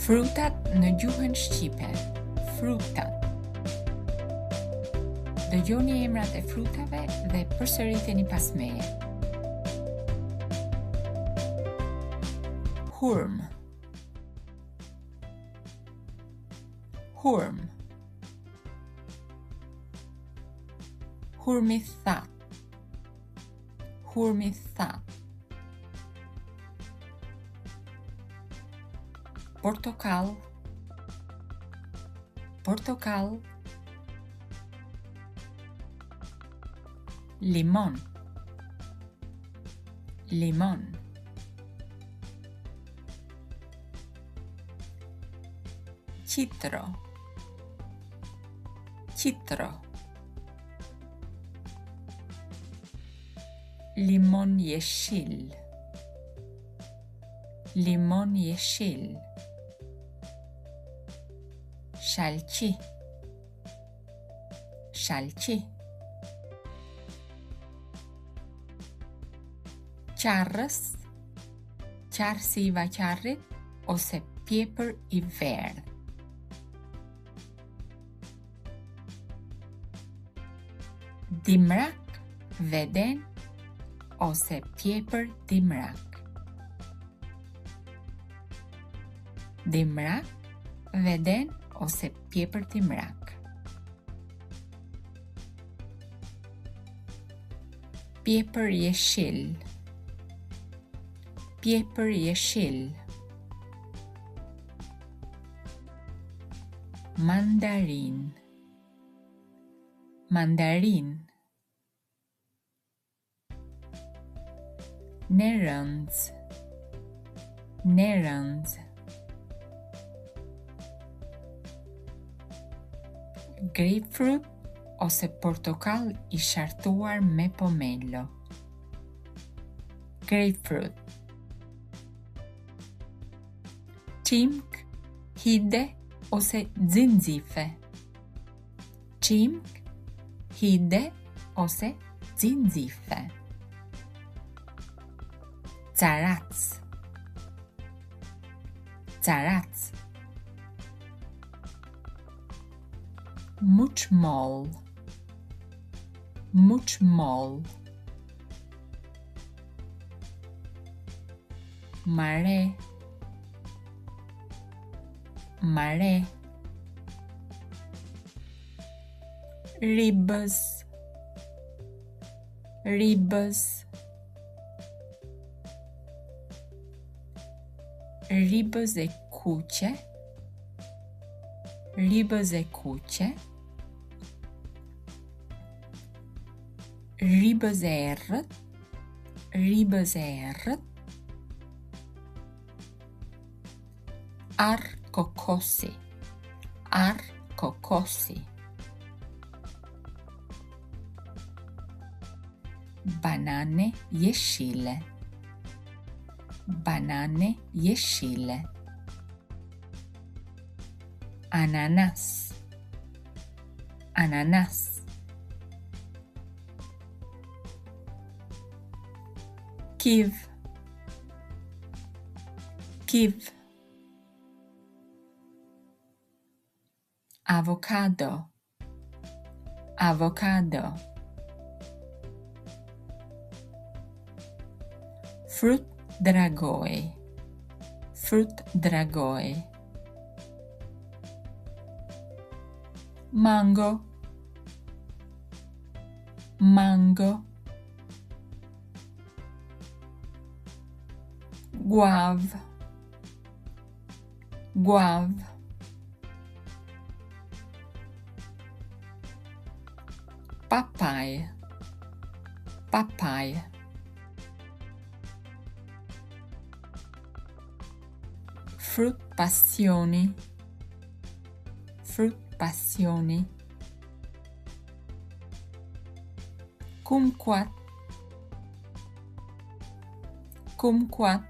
Frutat në gjuhën shqipe. Frutat. Dëgjoni emrat e frutave dhe përsëriteni pas meje. Hurm. Hurm. Hurmi that. Hurmi that. Portokall. Portokall. Limon. Limon. Qitro. Qitro. Limon jeshil. Limon jeshil. Shalqi. Shalqi. Qarrës, qarsi I vaqarrit ose pjepër I verdh. Dimrak, veden ose pjepër dimrak. Dimrak, veden ose pjepër dimrak. Pjepër jeshil. Pjepër jeshil. Mandarin. Mandarin. Nerënz. Nerënz. Grapefruit ose portokall I shartuar me pomelo. Grapefruit. Çimk, hide ose zinxife. Çimk, hide ose zinxife. Carac. Carac. Muçmoll. Muçmoll. Mare. Mare. Ribës. Ribës. Ribës e kuqe. Ribës e kuqe. Ribës e errët. Ribës e errët. Arr kokosi. Arr kokosi. Banane jeshile. Banane jeshile. Ananas. Ananas. Kiv. Kiv. Avocado. Avocado. Frut dragoi. Frut dragoi. Mango. Mango. Guav. Guav. Papaya. Papaya. Frut passioni. Frut passioni. Kumquat. Kumquat.